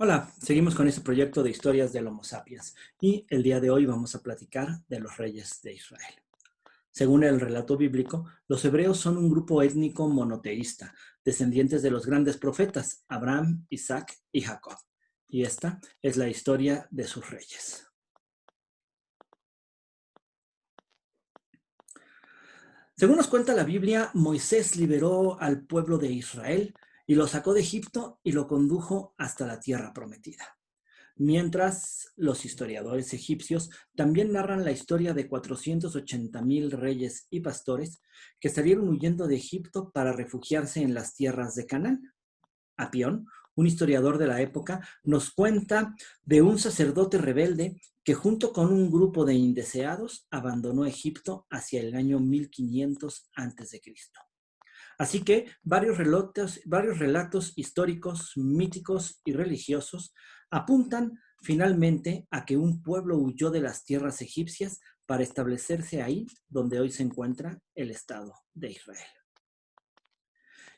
Hola, seguimos con este proyecto de historias del Homo sapiens y el día de hoy vamos a platicar de los reyes de Israel. Según el relato bíblico, los hebreos son un grupo étnico monoteísta, descendientes de los grandes profetas Abraham, Isaac y Jacob. Y esta es la historia de sus reyes. Según nos cuenta la Biblia, Moisés liberó al pueblo de Israel y lo sacó de Egipto y lo condujo hasta la tierra prometida. Mientras los historiadores egipcios también narran la historia de 480,000 reyes y pastores que salieron huyendo de Egipto para refugiarse en las tierras de Canaán. Apión, un historiador de la época, nos cuenta de un sacerdote rebelde que junto con un grupo de indeseados abandonó Egipto hacia el año 1500 a.C. Así que varios relatos históricos, míticos y religiosos apuntan finalmente a que un pueblo huyó de las tierras egipcias para establecerse ahí donde hoy se encuentra el Estado de Israel.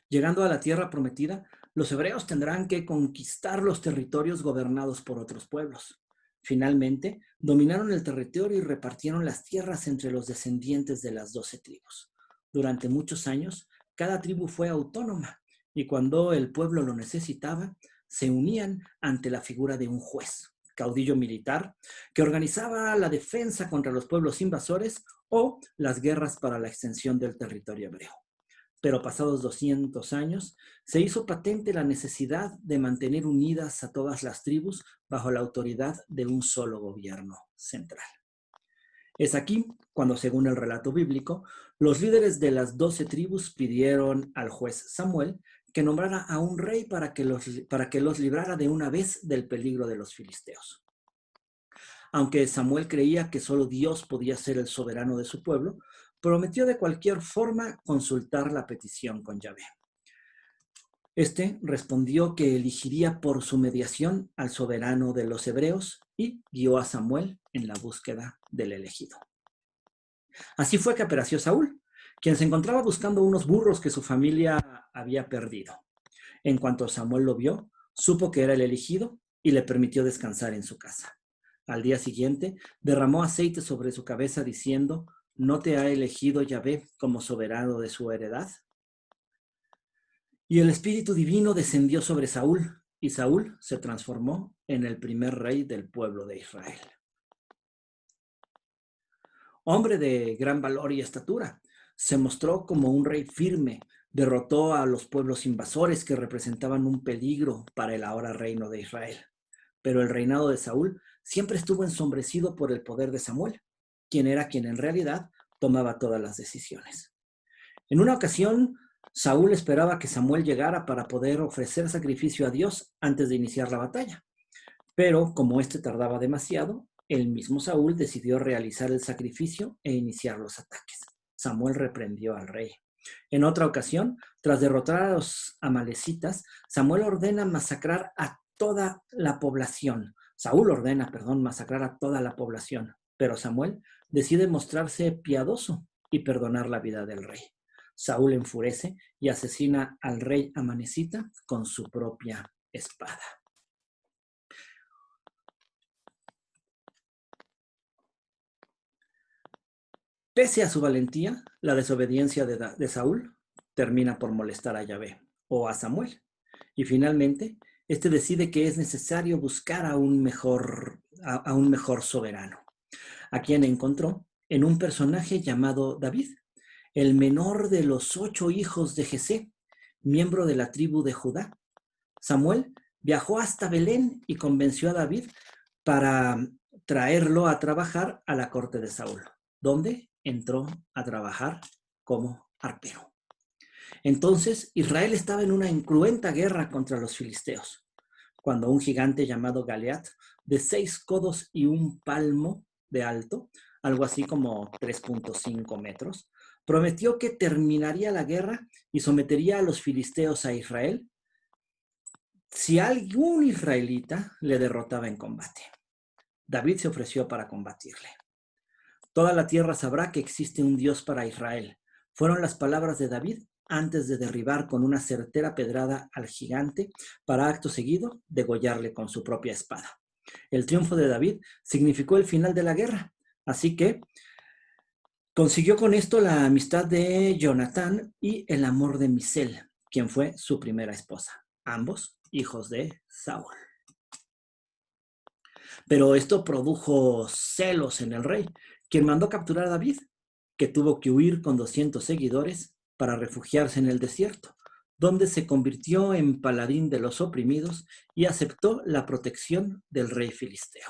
Llegando a la tierra prometida, los hebreos tendrán que conquistar los territorios gobernados por otros pueblos. Finalmente, dominaron el territorio y repartieron las tierras entre los descendientes de las 12 tribus. Durante muchos años, cada tribu fue autónoma y cuando el pueblo lo necesitaba, se unían ante la figura de un juez, caudillo militar, que organizaba la defensa contra los pueblos invasores o las guerras para la extensión del territorio hebreo. Pero pasados 200 años, se hizo patente la necesidad de mantener unidas a todas las tribus bajo la autoridad de un solo gobierno central. Es aquí cuando, según el relato bíblico, los líderes de las 12 tribus pidieron al juez Samuel que nombrara a un rey para que los librara de una vez del peligro de los filisteos. Aunque Samuel creía que solo Dios podía ser el soberano de su pueblo, prometió de cualquier forma consultar la petición con Yahvé. Este respondió que elegiría por su mediación al soberano de los hebreos y guió a Samuel en la búsqueda del elegido. Así fue que apareció Saúl, quien se encontraba buscando unos burros que su familia había perdido. En cuanto Samuel lo vio, supo que era el elegido y le permitió descansar en su casa. Al día siguiente, derramó aceite sobre su cabeza diciendo: ¿No te ha elegido Yahvé como soberano de su heredad? Y el Espíritu Divino descendió sobre Saúl, y Saúl se transformó en el primer rey del pueblo de Israel. Hombre de gran valor y estatura, se mostró como un rey firme, derrotó a los pueblos invasores que representaban un peligro para el ahora reino de Israel. Pero el reinado de Saúl siempre estuvo ensombrecido por el poder de Samuel, quien en realidad tomaba todas las decisiones. En una ocasión, Saúl esperaba que Samuel llegara para poder ofrecer sacrificio a Dios antes de iniciar la batalla. Pero como este tardaba demasiado, el mismo Saúl decidió realizar el sacrificio e iniciar los ataques. Samuel reprendió al rey. En otra ocasión, tras derrotar a los amalecitas, Samuel ordena masacrar a toda la población. Saúl ordena, masacrar a toda la población, pero Samuel decide mostrarse piadoso y perdonar la vida del rey. Saúl enfurece y asesina al rey amanecita con su propia espada. Pese a su valentía, la desobediencia de Saúl termina por molestar a Yahvé o a Samuel. Y finalmente, este decide que es necesario buscar a un mejor soberano, a quien encontró en un personaje llamado David, el menor de los 8 hijos de Jesé, miembro de la tribu de Judá. Samuel viajó hasta Belén y convenció a David para traerlo a trabajar a la corte de Saúl, donde entró a trabajar como arpero. Entonces Israel estaba en una cruenta guerra contra los filisteos, cuando un gigante llamado Goliat, de 6 codos y un palmo de alto, algo así como 3.5 metros, prometió que terminaría la guerra y sometería a los filisteos a Israel si algún israelita le derrotaba en combate. David se ofreció para combatirle. Toda la tierra sabrá que existe un Dios para Israel. Fueron las palabras de David antes de derribar con una certera pedrada al gigante para acto seguido degollarle con su propia espada. El triunfo de David significó el final de la guerra, así que consiguió con esto la amistad de Jonatán y el amor de Misel, quien fue su primera esposa, ambos hijos de Saúl. Pero esto produjo celos en el rey, quien mandó capturar a David, que tuvo que huir con 200 seguidores para refugiarse en el desierto, donde se convirtió en paladín de los oprimidos y aceptó la protección del rey filisteo.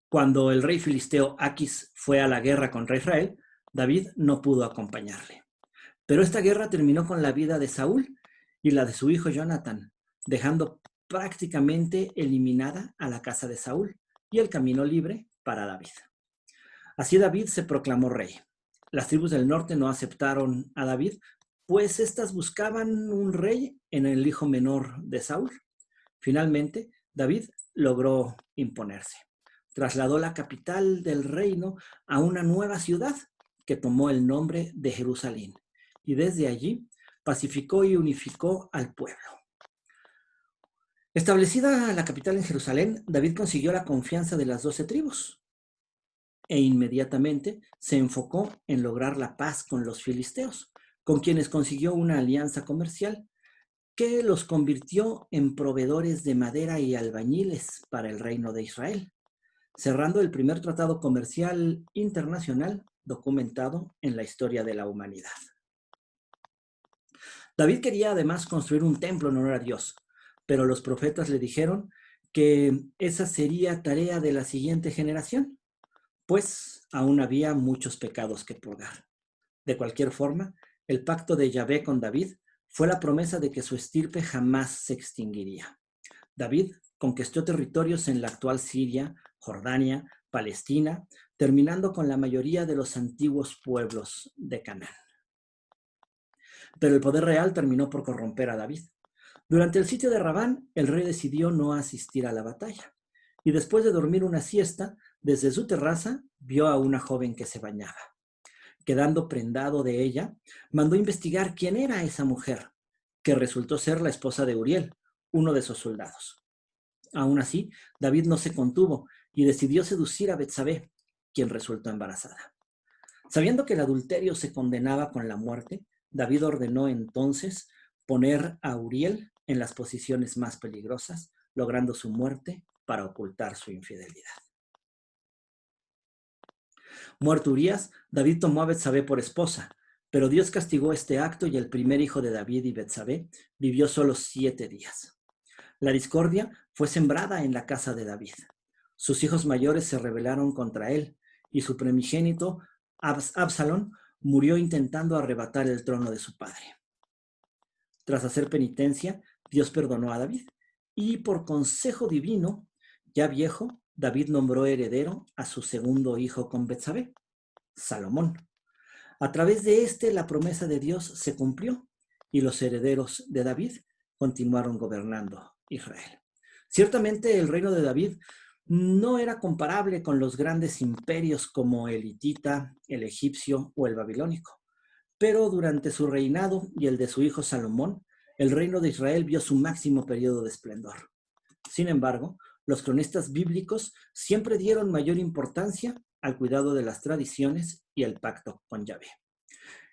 Cuando el rey filisteo Aquis fue a la guerra contra Israel, David no pudo acompañarle. Pero esta guerra terminó con la vida de Saúl y la de su hijo Jonatán, dejando prácticamente eliminada a la casa de Saúl y el camino libre para David. Así David se proclamó rey. Las tribus del norte no aceptaron a David, pues éstas buscaban un rey en el hijo menor de Saúl. Finalmente, David logró imponerse. Trasladó la capital del reino a una nueva ciudad que tomó el nombre de Jerusalén, y desde allí pacificó y unificó al pueblo. Establecida la capital en Jerusalén, David consiguió la confianza de las 12 tribus e inmediatamente se enfocó en lograr la paz con los filisteos, con quienes consiguió una alianza comercial que los convirtió en proveedores de madera y albañiles para el reino de Israel, cerrando el primer tratado comercial internacional documentado en la historia de la humanidad. David quería además construir un templo en honor a Dios, pero los profetas le dijeron que esa sería tarea de la siguiente generación, pues aún había muchos pecados que purgar. De cualquier forma, el pacto de Yahvé con David fue la promesa de que su estirpe jamás se extinguiría. David conquistó territorios en la actual Siria, Jordania, Palestina, terminando con la mayoría de los antiguos pueblos de Canaán. Pero el poder real terminó por corromper a David. Durante el sitio de Rabán, el rey decidió no asistir a la batalla, y después de dormir una siesta, desde su terraza vio a una joven que se bañaba. Quedando prendado de ella, mandó investigar quién era esa mujer, que resultó ser la esposa de Uriel, uno de sus soldados. Aún así, David no se contuvo y decidió seducir a Betsabé, quien resultó embarazada. Sabiendo que el adulterio se condenaba con la muerte, David ordenó entonces poner a Uriel en las posiciones más peligrosas, logrando su muerte para ocultar su infidelidad. Muerto Urías, David tomó a Betsabé por esposa, pero Dios castigó este acto y el primer hijo de David y Betsabé vivió solo 7 días. La discordia fue sembrada en la casa de David. Sus hijos mayores se rebelaron contra él y su primogénito, Absalón, murió intentando arrebatar el trono de su padre. Tras hacer penitencia, Dios perdonó a David y por consejo divino, ya viejo, David nombró heredero a su segundo hijo con Betsabé, Salomón. A través de la promesa de Dios se cumplió y los herederos de David continuaron gobernando Israel. Ciertamente el reino de David no era comparable con los grandes imperios como el hitita, el egipcio o el babilónico, pero durante su reinado y el de su hijo Salomón, el reino de Israel vio su máximo periodo de esplendor. Sin embargo, los cronistas bíblicos siempre dieron mayor importancia al cuidado de las tradiciones y el pacto con Yahvé,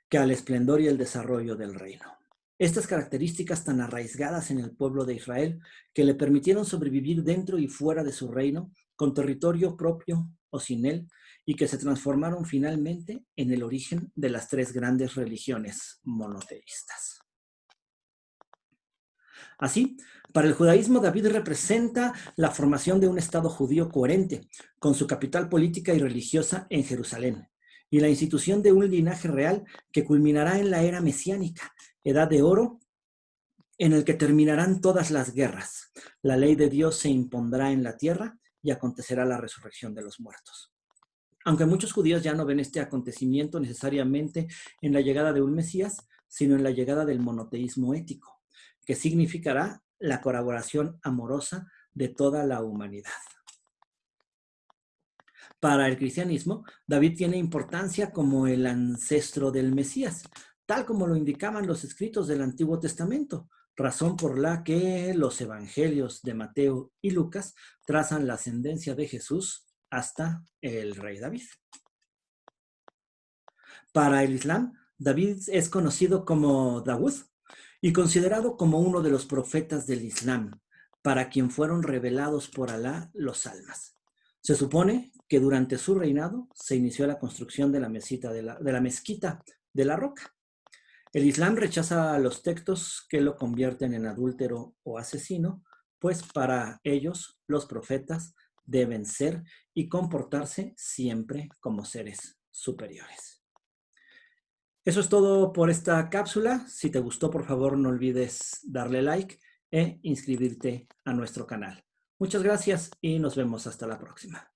que al esplendor y el desarrollo del reino. Estas características tan arraigadas en el pueblo de Israel que le permitieron sobrevivir dentro y fuera de su reino, con territorio propio o sin él, y que se transformaron finalmente en el origen de las 3 grandes religiones monoteístas. Así, para el judaísmo, David representa la formación de un Estado judío coherente, con su capital política y religiosa en Jerusalén, y la institución de un linaje real que culminará en la era mesiánica, edad de oro, en el que terminarán todas las guerras. La ley de Dios se impondrá en la tierra y acontecerá la resurrección de los muertos. Aunque muchos judíos ya no ven este acontecimiento necesariamente en la llegada de un Mesías, sino en la llegada del monoteísmo ético, que significará la colaboración amorosa de toda la humanidad. Para el cristianismo, David tiene importancia como el ancestro del Mesías, tal como lo indicaban los escritos del Antiguo Testamento, razón por la que los evangelios de Mateo y Lucas trazan la ascendencia de Jesús hasta el rey David. Para el Islam, David es conocido como Dawud y considerado como uno de los profetas del Islam, para quien fueron revelados por Alá los salmas. Se supone que durante su reinado se inició la construcción de la mezquita de la Roca. El Islam rechaza los textos que lo convierten en adúltero o asesino, pues para ellos los profetas deben ser y comportarse siempre como seres superiores. Eso es todo por esta cápsula. Si te gustó, por favor, no olvides darle like e inscribirte a nuestro canal. Muchas gracias y nos vemos hasta la próxima.